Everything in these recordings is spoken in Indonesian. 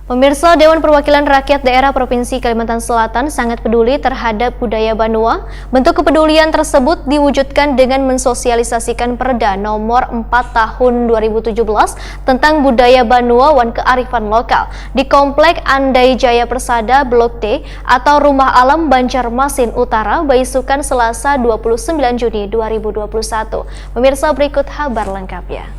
Pemirsa, Dewan Perwakilan Rakyat Daerah Provinsi Kalimantan Selatan sangat peduli terhadap budaya Banua. Bentuk kepedulian tersebut diwujudkan dengan mensosialisasikan Perda Nomor 4 Tahun 2017 tentang budaya Banua dan kearifan lokal di Komplek Andai Jaya Persada Blok D atau Rumah Alam Banjarmasin Utara, Baisukan, Selasa 29 Juni 2021. Pemirsa, berikut kabar lengkapnya.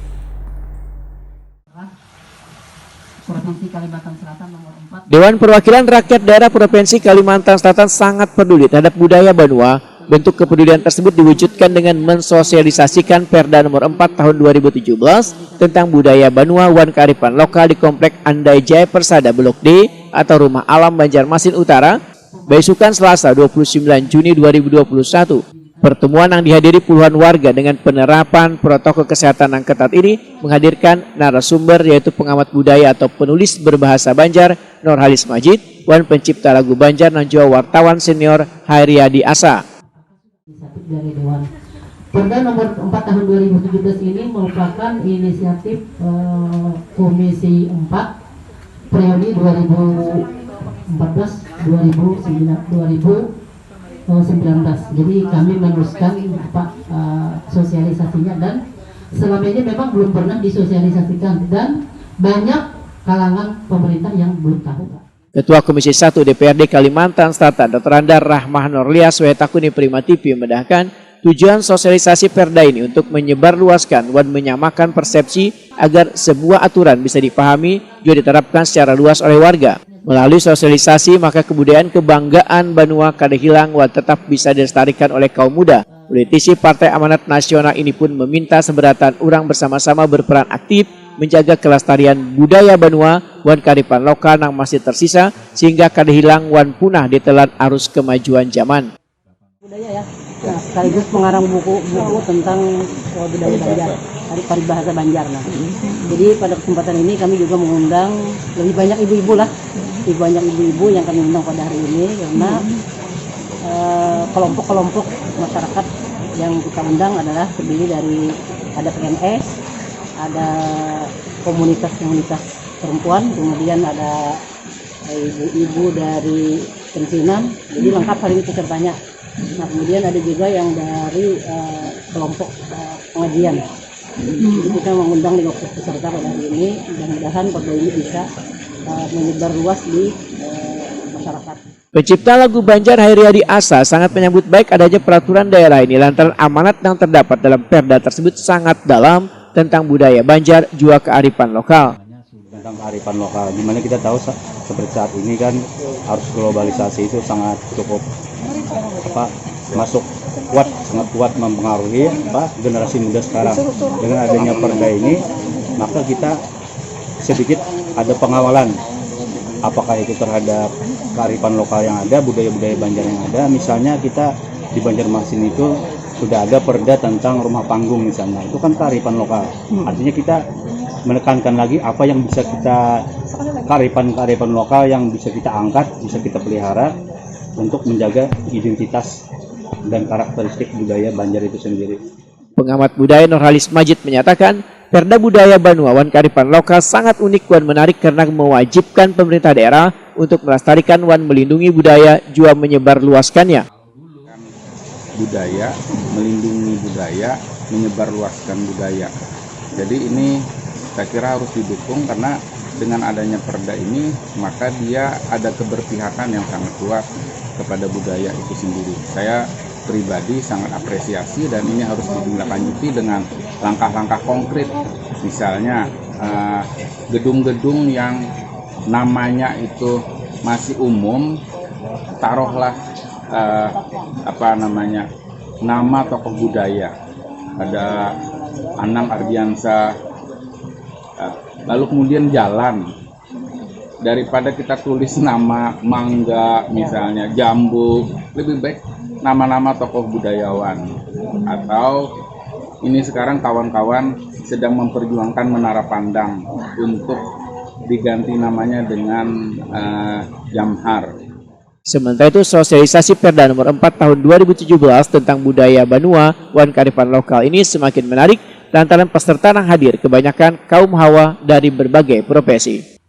Provinsi Kalimantan Selatan nomor 4. Dewan Perwakilan Rakyat Daerah Provinsi Kalimantan Selatan sangat peduli terhadap budaya Banua. Bentuk kepedulian tersebut diwujudkan dengan mensosialisasikan Perda Nomor 4 Tahun 2017 tentang budaya Banua dan kearifan lokal di Komplek Andai Jaya Persada Blok D atau Rumah Alam Banjarmasin Utara, Baisukan, Selasa 29 Juni 2021. Pertemuan yang dihadiri puluhan warga dengan penerapan protokol kesehatan yang ketat ini menghadirkan narasumber yaitu pengamat budaya atau penulis berbahasa Banjar Nurhalis Majid dan pencipta lagu Banjar dan juga wartawan senior Hairiyadi Asa. Dari Dewan. Perda nomor 4 tahun 2017 ini merupakan inisiatif Komisi 4 periode 2014-2019. Jadi kami meneruskan sosialisasinya, dan selama ini memang belum pernah disosialisasikan dan banyak kalangan pemerintah yang belum tahu. Ketua Komisi 1 DPRD Kalimantan Selatan Dr. Andar Rahmah Norlia Swetakuni Prima TV memedahkan tujuan sosialisasi Perda ini untuk menyebarluaskan dan menyamakan persepsi agar sebuah aturan bisa dipahami juga diterapkan secara luas oleh warga. Melalui sosialisasi, maka kebudayaan kebanggaan Banua kada hilang dan tetap bisa dilestarikan oleh kaum muda. Politisi Partai Amanat Nasional ini pun meminta seberatan orang bersama-sama berperan aktif menjaga kelestarian budaya Banua dan kearifan lokal yang masih tersisa sehingga kada hilang dan punah ditelan arus kemajuan zaman. Budaya ya, sekaligus mengarang buku tentang budaya Banjar dari paribahasa Banjar. Jadi pada kesempatan ini kami juga mengundang lebih banyak ibu-ibu yang kami undang pada hari ini, karena kelompok-kelompok masyarakat yang kita undang adalah terdiri dari ada PNS, ada komunitas-komunitas perempuan, kemudian ada ibu-ibu dari pensiunan, jadi lengkap hari ini pesertanya. Nah, kemudian ada juga yang dari kelompok pengajian. Jadi kita mengundang 50 peserta pada hari ini. Mudah-mudahan perda ini bisa menyebar luas di masyarakat. Pencipta lagu Banjar Hairiyadi Asa sangat menyambut baik adanya peraturan daerah ini lantaran amanat yang terdapat dalam Perda tersebut sangat dalam tentang budaya Banjar juga kearifan lokal. Tentang kearifan lokal, dimana kita tahu seperti saat ini kan arus globalisasi itu sangat cukup sangat kuat mempengaruhi generasi muda sekarang. Dengan adanya Perda ini, maka kita sedikit ada pengawalan, apakah itu terhadap kearifan lokal yang ada, budaya-budaya Banjar yang ada. Misalnya kita di Banjarmasin itu sudah ada Perda tentang rumah panggung misalnya, itu kan kearifan lokal. Artinya kita menekankan lagi apa yang bisa kita kearifan lokal yang bisa kita angkat, bisa kita pelihara untuk menjaga identitas dan karakteristik budaya Banjar itu sendiri. Pengamat budaya Nurhalis Majid menyatakan Perda budaya Banua dan kearifan lokal sangat unik dan menarik karena mewajibkan pemerintah daerah untuk melestarikan dan melindungi budaya juga menyebarluaskannya. Budaya, melindungi budaya, menyebarluaskan budaya. Jadi ini saya kira harus didukung, karena dengan adanya Perda ini maka dia ada keberpihakan yang sangat kuat kepada budaya itu sendiri. Saya pribadi sangat apresiasi, dan ini harus ditindaklanjuti dengan langkah-langkah konkret. Misalnya gedung-gedung yang namanya itu masih umum, taruhlah nama tokoh budaya. Ada Anam Ardiansa, lalu kemudian jalan, daripada kita tulis nama Mangga misalnya, Jambu, lebih baik nama-nama tokoh budayawan. Atau ini sekarang kawan-kawan sedang memperjuangkan Menara Pandang untuk diganti namanya dengan Jamhar. Sementara itu sosialisasi Perda Nomor 4 Tahun 2017 tentang budaya Banua dan kearifan lokal ini semakin menarik lantaran peserta yang hadir kebanyakan kaum hawa dari berbagai profesi.